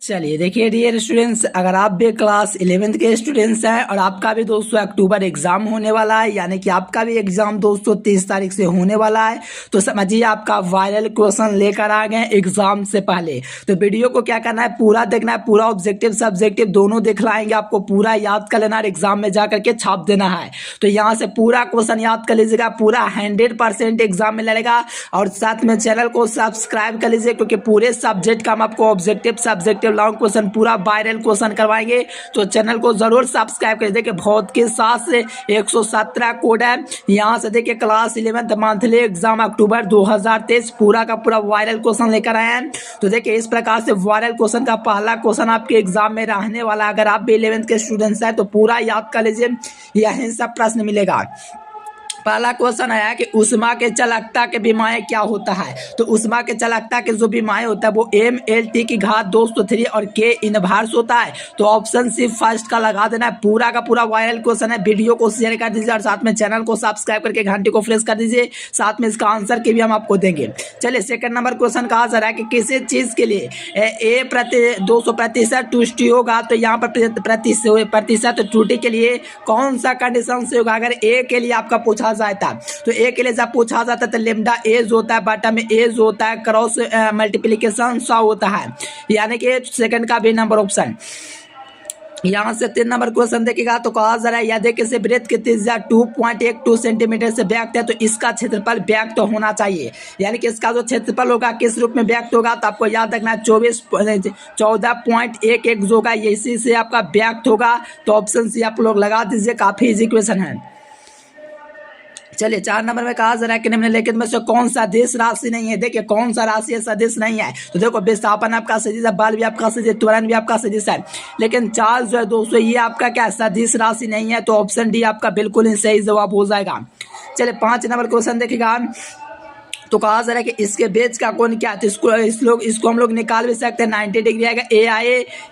चलिए देखिए dear students, अगर आप भी क्लास 11th के स्टूडेंट्स हैं और आपका भी दोस्तों अक्टूबर एग्जाम होने वाला है, यानी कि आपका भी एग्जाम दोस्तों 30 तारीख से होने वाला है, तो समझिए आपका वायरल क्वेश्चन लेकर आ गए एग्जाम से पहले। तो वीडियो को क्या करना है, पूरा देखना है, पूरा ऑब्जेक्टिव सब्जेक्टिव दोनों दिखलाएंगे आपको, पूरा याद कर लेना है, एग्जाम में जा करके छाप देना है। तो यहाँ से पूरा क्वेश्चन याद कर लीजिएगा, पूरा 100% एग्जाम में लड़ेगा। और साथ में चैनल को सब्सक्राइब कर लीजिए, क्योंकि पूरे सब्जेक्ट का हम आपको ऑब्जेक्टिव सब्जेक्टिव लॉन्ग क्वेश्चन पूरा वायरल क्वेश्चन करवाएंगे। तो चैनल को जरूर सब्सक्राइब कर देखिए। भौतिक के साथ से 117 कोड है। यहाँ से देखिए क्लास 11th मंथली एग्जाम अक्टूबर 2023 पूरा का पूरा वायरल क्वेश्चन लेकर आए हैं। तो देखिए इस प्रकार से वायरल क्वेश्चन का पहला क्वेश्चन आपके एग्जाम में रहने वाला है। अगर आप भी 11th के स्टूडेंट्स हैं तो पूरा याद कर लीजिए, यही सब प्रश्न मिलेगा। पहला क्वेश्चन आया कि उष्मा के चालकता के विमाएं क्या होता है। तो उष्मा के चालकता के जो विमाएं होता है वो MLT की घात 203 और K इनवर्स होता है। तो ऑप्शन सी फर्स्ट का लगा देना है। पूरा का पूरा वायरल क्वेश्चन है। वीडियो को शेयर कर दीजिए और साथ में चैनल को सब्सक्राइब करके घंटे को प्रेस कर दीजिए। साथ में इसका आंसर के भी हम आपको देंगे। चलिए सेकंड नंबर क्वेश्चन कहा जा रहा है कि किसी चीज के लिए A 200% टुष्टि होगा। तो यहाँ पर प्रतिशत त्रुटि के लिए कौन सा कंडीशन से होगा। अगर A के लिए आपका पूछा जाता, तो ए के लिए जब पूछा जाता है तो लेमडा एज होता है, बटा में एज होता है, क्रॉस मल्टीप्लिकेशन 100 होता है, यानी कि सेकंड का भी नंबर ऑप्शन। यहाँ से 3 नंबर क्वेश्चन देखिएगा। तो कहा जा रहा है यदि किसी वृत्त की त्रिज्या 2.12 सेंटीमीटर से व्यक्त है तो इसका क्षेत्रफल व्यक्त होना चाहिए, यानी कि इसका जो क्षेत्रफल होगा किस रूप में व्यक्त होगा। तो आपको याद रखना है 14.11 जो होगा इसी से आपका व्यक्त होगा। तो ऑप्शन सी आप लोग लगा दीजिए, काफी इजी क्वेश्चन है। चलिए 4 नंबर में कहा जा रहा है कि निम्नलिखित में से कौन सा सदिश राशि नहीं है। देखिए कौन सा राशि है सदिश नहीं है। तो देखो विस्थापन आपका सदिश है, बल भी आपका सदिश, त्वरण भी आपका सदिश है, लेकिन चार्ज जो है दोस्तों ये आपका क्या सदिश राशि नहीं है। तो ऑप्शन डी आपका बिल्कुल ही सही जवाब हो जाएगा। चलिए 5 नंबर क्वेश्चन देखिएगा। तो कहा जा रहा है कि इसके बेच का कोण क्या है। तो इसको हम लोग निकाल भी सकते हैं। 90 डिग्री आएगा।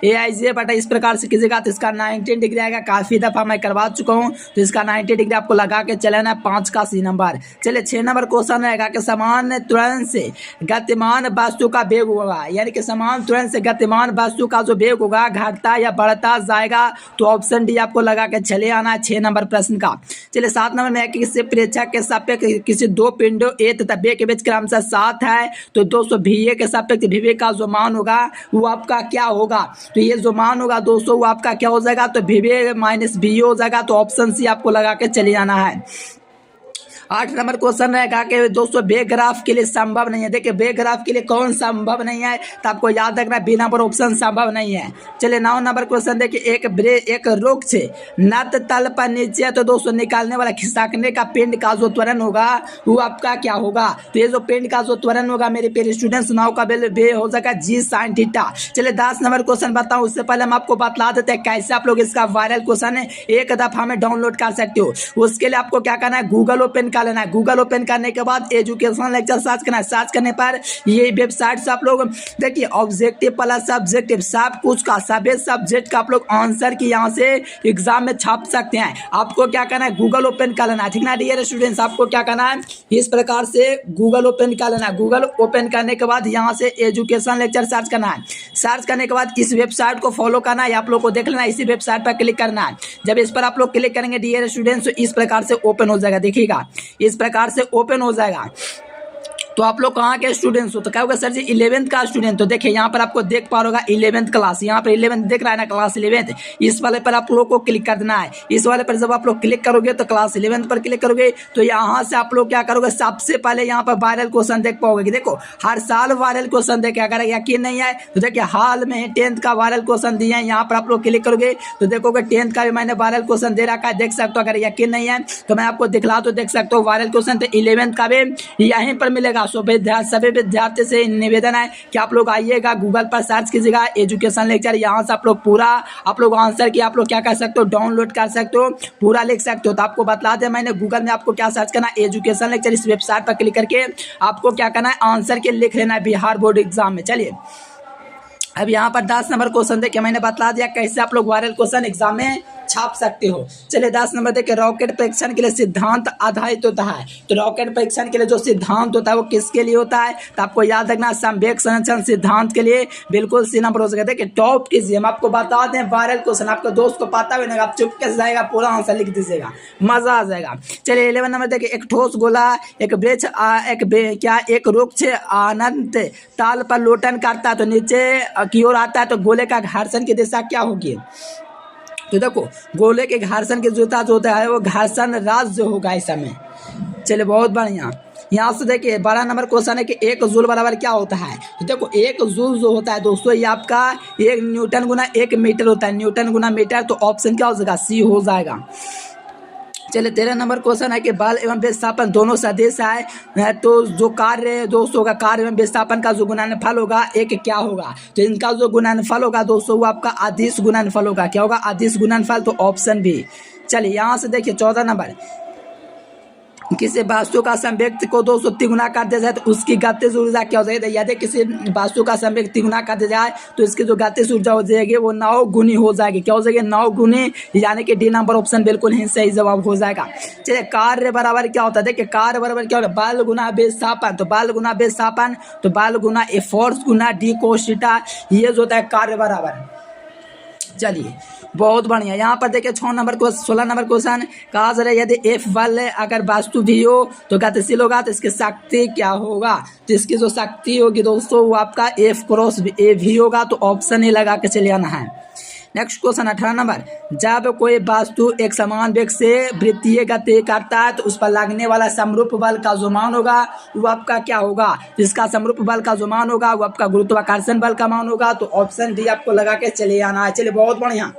AIJ बटा इस प्रकार से कीजिएगा तो इसका 19 डिग्री आएगा। काफी दफा मैं करवा चुका हूं, तो इसका 90 डिग्री आपको लगा के चलाना है। 5 का सी नंबर। चलिए 6 नंबर क्वेश्चन रहेगा कि समान त्वरण से गतिमान वस्तु का वेग होगा, यानी कि समान त्वरण से गतिमान वस्तु का जो वेग होगा घटता या बढ़ता जाएगा। तो ऑप्शन डी आपको लगा के चले आना है 6 नंबर प्रश्न का। चलिए 7 नंबर में किसी प्रेक्षक के सापेक्ष किसी दो पिंडों ए तथा बी के बीच क्रमशः 7 है। तो दोस्तों VA के सापेक्ष VB का जो मान होगा वो आपका क्या होगा। तो ये जो मान होगा दोस्तों वो आपका क्या हो जाएगा। तो VB माइनस BA हो जाएगा। तो ऑप्शन सी आपको लगा के चले जाना है। 8 नंबर क्वेश्चन रहेगा कि दोस्तों बेग्राफ के लिए संभव नहीं है। देखिए बेग्राफ के लिए कौन संभव नहीं है, तो आपको याद रखना बी नंबर ऑप्शन संभव नहीं है। चलिए 9 नंबर क्वेश्चन देखिए। एक वृक्ष नत तल पर नीचे है, तो दोस्तों निकालने वाला खिसकने का पिंड का जो त्वरण होगा वो आपका क्या होगा। तो ये जो पिंड का जो त्वरण होगा मेरे प्यारे स्टूडेंट्स, नाव का बे हो जाएगा G sin थीटा। चलिए 10 नंबर क्वेश्चन बताऊं उससे पहले हम आपको बतला देते हैं कैसे आप लोग इसका वायरल क्वेश्चन एक दफा में डाउनलोड कर सकते हो। उसके लिए आपको क्या करना है, गूगल ओपन कर लेना है। गूगल ओपन करने के बाद एजुकेशन लेक्चर सर्च करना है। सर्च करने पर ये वेबसाइट से आप लोग देखिए ऑब्जेक्टिव प्लस सब्जेक्टिव सब कुछ का सभी सब्जेक्ट का आप लोग आंसर की यहाँ से एग्जाम में छाप सकते हैं। आपको क्या करना है, गूगल ओपन कर लेना है, ठीक ना डियर स्टूडेंट्स। आपको क्या करना है, इस प्रकार से गूगल ओपन कर लेना है। गूगल ओपन करने के बाद यहाँ से एजुकेशन लेक्चर सर्च करना है। सर्च करने के बाद इस वेबसाइट को फॉलो करना है, आप लोग को देख लेना है, इसी वेबसाइट पर क्लिक करना है। जब इस पर आप लोग क्लिक करेंगे डियर स्टूडेंट्स तो इस प्रकार से ओपन हो जाएगा। देखिएगा इस प्रकार से ओपन हो जाएगा। तो आप लोग कहाँ के स्टूडेंट्स हो, तो क्या होगा सर जी 11th का स्टूडेंट। तो देखिए यहाँ पर आपको देख पा रहा होगा 11th क्लास, यहाँ पर 11th देख रहा है ना, क्लास 11th। इस वाले पर आप लोग को क्लिक कर देना है। इस वाले पर जब आप लोग क्लिक करोगे तो क्लास 11th पर क्लिक करोगे तो यहाँ से आप लोग क्या करोगे, सबसे पहले यहाँ पर वायरल क्वेश्चन देख पाओगे कि देखो हर साल वायरल क्वेश्चन देखे। अगर यकीन नहीं है तो देखिए हाल में 10th का वायरल क्वेश्चन दिए हैं। यहाँ पर आप लोग क्लिक करोगे तो देखोगे 10th का भी मैंने वायरल क्वेश्चन दे रखा है, देख सकते हो। अगर यकीन नहीं है तो मैं आपको दिखला तो देख सकते हो वायरल क्वेश्चन। तो 11th का भी यहीं पर मिलेगा। सो सभी विद्यार्थी से निवेदन है कि आप लोग आइएगा, गूगल पर सर्च कीजिएगा एजुकेशन लेक्चर। यहाँ से आप लोग पूरा आप लोग आंसर की आप लोग क्या कर सकते हो, डाउनलोड कर सकते हो, पूरा लिख सकते हो। तो आपको बता दें मैंने गूगल में आपको क्या सर्च करना है, एजुकेशन लेक्चर। इस वेबसाइट पर क्लिक करके आपको क्या करना है, आंसर के लिख लेना है बिहार बोर्ड एग्जाम में। चलिए अब यहाँ पर 10 नंबर क्वेश्चन देखिए, मैंने बतला दिया कैसे आप लोग वायरल क्वेश्चन एग्जाम में छाप सकते हो। चलिए 10 नंबर देखिए, रॉकेट परीक्षण के लिए सिद्धांत आधारित होता है। तो रॉकेट परीक्षण के लिए जो सिद्धांत होता है वो किसके लिए होता है, तो आपको याद रखना संवेग संरक्षण सिद्धांत के लिए। बिल्कुल सी नंबर हो सकता है। देखिए टॉप कीजिए, हम आपको बता दें वायरल क्वेश्चन, आपके दोस्त को पता भी नहीं, आप चुपके से जाएगा पूरा आंसर लिख दीजिएगा, मजा आ जाएगा। चलिए 11 नंबर देखिए, एक ठोस गोला एक वृक्ष एक वृक्ष अनंत ताल पर लोटन करता है तो नीचे की ओर आता है तो गोले का घर्षण की दिशा क्या होगी। तो देखो गोले के घर्षण की दिशा जो होता है वो घर्षण राज जो होगा इस समय। चलिए बहुत बढ़िया। यहाँ से देखिए 12 नंबर क्वेश्चन है कि एक जूल बराबर क्या होता है। तो देखो एक जूल जो होता है दोस्तों ये आपका 1 न्यूटन गुना 1 मीटर होता है, न्यूटन गुना मीटर। तो ऑप्शन क्या हो जाएगा, सी हो जाएगा। चलिए 13 नंबर क्वेश्चन है कि बल एवं विस्थापन दोनों सदिश है तो जो कार्य दोस्तों का कार्य एवं विस्थापन का जो गुणनफल होगा एक क्या होगा। तो इनका जो गुणनफल होगा दोस्तों वो आपका अदिश गुणनफल होगा। क्या होगा, अदिश गुणनफल। तो ऑप्शन बी। चलिए यहाँ से देखिए 14 नंबर, किसी वस्तु का संवेग को 200 तिगुना कर दिया जाए तो उसकी गतिज ऊर्जा क्या हो जाएगी। यदि किसी वस्तु का संवेग तिगुना कर दिया जाए तो इसकी जो गतिज ऊर्जा हो जाएगी वो 9 गुनी हो जाएगी। क्या हो जाएगी, 9 गुनी, यानी कि डी नंबर ऑप्शन बिल्कुल ही सही जवाब हो जाएगा। चलिए कार्य बराबर क्या होता है, देखिए कार्य बराबर क्या होता है, बल गुना विस्थापन। तो बल गुना विस्थापन तो बल गुना ए फोर्स गुना डी कोस थीटा, ये जो होता है कार्य बराबर। चलिए बहुत बढ़िया। यहाँ पर देखिए 16 नंबर क्वेश्चन कहा जा रहा है यदि एफ बल अगर वस्तु भी हो तो गतिशील होगा तो इसकी शक्ति क्या होगा। तो इसकी जो शक्ति होगी दोस्तों वो आपका एफ क्रॉस ए भी होगा। तो ऑप्शन ही लगा के चले आना है। नेक्स्ट क्वेश्चन 18 नंबर, जब कोई वस्तु एक समान वेग से वृत्तीय गति करता है तो उस पर लगने वाला समरूप बल का जो मान होगा वो आपका क्या होगा। तो इसका समरूप बल का जो मान होगा वो आपका गुरुत्वाकर्षण बल का मान होगा। तो ऑप्शन डी आपको लगा के चले आना है। चलिए बहुत बढ़िया।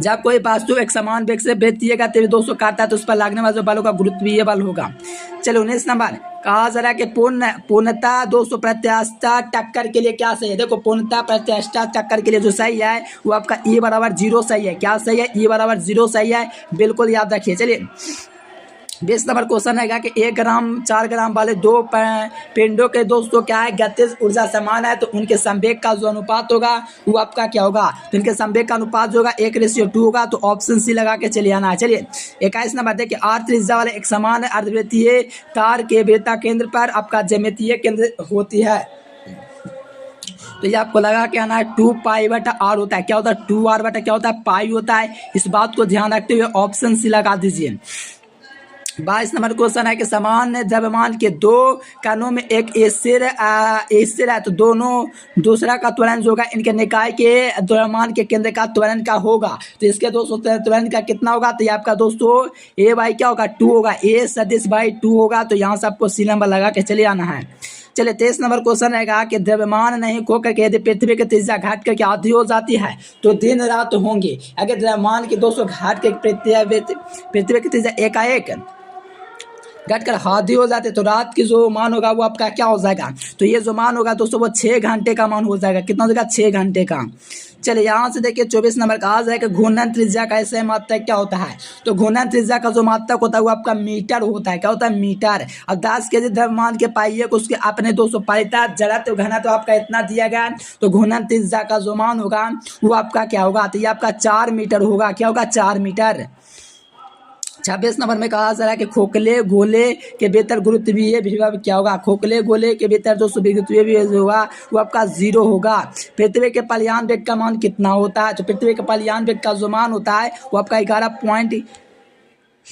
जब कोई वस्तु एक समान वेग से वृत्तीय गति दोस्तों करता है तो उस पर लगने वाला जो बल होगा गुरुत्वीय बल होगा। चलो 19 नंबर, कहा जा रहा है कि पूर्णतः दोस्तों प्रत्यास्था टक्कर के लिए क्या सही है। देखो पूर्णतः प्रत्यास्था टक्कर के लिए जो सही है वो आपका E बराबर 0 सही है। क्या सही है, E बराबर 0 सही है, बिल्कुल याद रखिए। चलिए 20 नंबर क्वेश्चन रहेगा कि 1 ग्राम 4 ग्राम वाले दो पिंडों के दोस्तों क्या है गतिज ऊर्जा समान है तो उनके संवेग का जो अनुपात होगा वो आपका क्या होगा। तो इनके संवेग का अनुपात जो होगा 1:2 होगा। तो ऑप्शन सी लगा के चलिए आना है। चलिए 21 नंबर देखिए, R त्रिज्या वाले एक समान अर्धवृत्तीय तार के वृत्ता केंद्र पर आपका ज्यामितीय केंद्र होती है। तो ये आपको लगा के आना है 2π/r होता है। क्या होता है, 2r/क्या होता है, पाई होता है। इस बात को ध्यान रखते हुए ऑप्शन सी लगा दीजिए। 22 नंबर क्वेश्चन है कि समान द्रव्यमान के दो कणों में एक स्थिर है तो दोनों दूसरा का त्वरण जो होगा इनके निकाय के द्रव्यमान के केंद्र का त्वरण का होगा। तो इसके दोस्तों त्वरण का कितना होगा। तो ये आपका दोस्तों a बाई क्या होगा, 2 होगा। a सदिश बाई 2 होगा। तो यहाँ से आपको सी नंबर लगा के चले आना है। चलिए 23 नंबर क्वेश्चन रहेगा कि द्रव्यमान नहीं खो करके यदि पृथ्वी की त्रिज्या घट करके आधी हो जाती है तो दिन रात होंगे। अगर द्रव्यमान की दोस्तों घट के पृथ्वी की त्रिज्या एकाएक घट कर आधी हो जाते तो रात की जो मान होगा वो आपका क्या हो जाएगा। तो ये जो मान होगा दोस्तों वो 6 घंटे का मान हो जाएगा। कितना हो जाएगा, 6 घंटे का। चलिए यहाँ से देखिए 24 नंबर कहा जाए कि घूर्णन त्रिज्या का ऐसे मात्रक क्या होता है। तो घूर्णन त्रिज्या का जो मात्रक होता है वो आपका मीटर होता है। क्या होता है, मीटर। और 10 केजी द्रव्यमान के पाइये को उसके अपने दोस्तों परिता जड़त्व घनत्व आपका इतना दिया गया। तो घूर्णन त्रिज्या का जो मान होगा वो आपका क्या होगा। तो ये आपका 4 मीटर होगा। क्या होगा, 4 मीटर। 26 नंबर में कहा जा रहा है कि खोखले गोले के भीतर गुरुत्वीय विभव क्या होगा। खोखले गोले के भीतर जो गुरुत्वीय विभव होगा वो आपका 0 होगा। पृथ्वी के पलयान वेग का मान कितना होता है। तो पृथ्वी के पलयान वेग का जो मान होता है वो आपका 11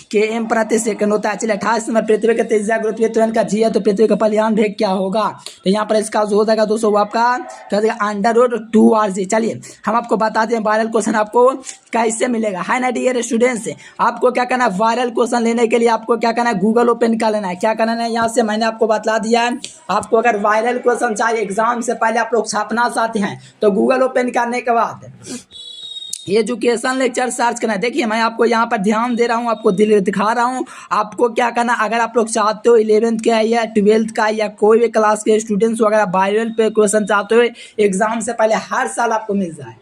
km प्रति सेकंड होता है। चलिए 28 नंबर, पृथ्वी के त्रिज्या गुरुत्वीय त्वरण का जी है तो पृथ्वी का पलयान वेग क्या होगा। तो यहाँ पर इसका जो हो जाएगा दोस्तों वो आपका क्या हो जाएगा, √2rg। चलिए हम आपको बताते हैं वायरल क्वेश्चन आपको कैसे मिलेगा। हाय ना डियर स्टूडेंट्स, आपको क्या करना है, वायरल क्वेश्चन लेने के लिए आपको क्या करना है, गूगल ओपन कर लेना है। क्या करना है, यहाँ से मैंने आपको बता दिया है। आपको अगर वायरल क्वेश्चन चाहिए एग्जाम से पहले आप लोग छापना चाहते हैं तो गूगल ओपन करने के बाद एजुकेशन लेक्चर सर्च करना है। देखिए मैं आपको यहाँ पर ध्यान दे रहा हूँ, आपको दिखा रहा हूँ। आपको क्या करना, अगर आप लोग चाहते हो 11th का या 12th का या कोई भी क्लास के स्टूडेंट्स वगैरह वायरल पे क्वेश्चन चाहते हो एग्जाम से पहले हर साल आपको मिल जाए,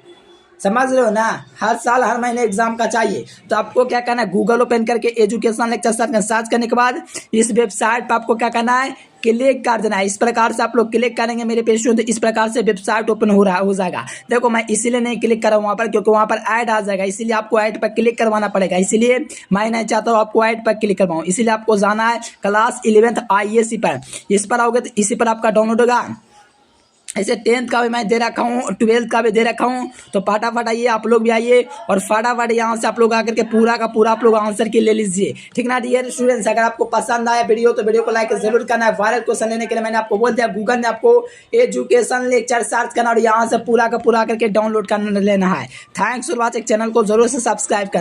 समझ रहे हो ना, हर साल हर महीने एग्जाम का चाहिए। तो आपको क्या करना है, गूगल ओपन करके एजुकेशन लेक्चर सर्च करने के बाद इस वेबसाइट पर आपको क्या करना है, क्लिक कर देना है। इस प्रकार से आप लोग क्लिक करेंगे मेरे पेज पे, तो इस प्रकार से वेबसाइट ओपन हो जाएगा। देखो मैं इसीलिए नहीं क्लिक कर रहा हूँ वहाँ पर, क्योंकि वहाँ पर ऐड आ जाएगा, इसीलिए आपको ऐड पर क्लिक करवाना पड़ेगा। इसीलिए मैं नहीं चाहता हूँ आपको ऐड पर क्लिक करवाऊँ। इसीलिए आपको जाना है क्लास 11th IAC पर। इस पर आओगे तो इसी पर आपका डाउनलोड होगा। ऐसे 10th का भी मैं दे रखा हूँ, 12th का भी दे रखा हूँ। तो फटाफट आइए, आप लोग भी आइए और फटाफट यहाँ से आप लोग आकर के पूरा का पूरा आप लोग आंसर की ले लीजिए, ठीक ना डियर स्टूडेंट्स। अगर आपको पसंद आया वीडियो तो वीडियो को लाइक जरूर करना है। वायरल क्वेश्चन लेने के लिए मैंने आपको बोल दिया, गूगल में आपको एजुकेशन लेक्चर सर्च करना और यहाँ से पूरा का पूरा करके डाउनलोड कर लेना है। थैंक्स फॉर वॉचिंग, चैनल को जरूर से सब्सक्राइब करना।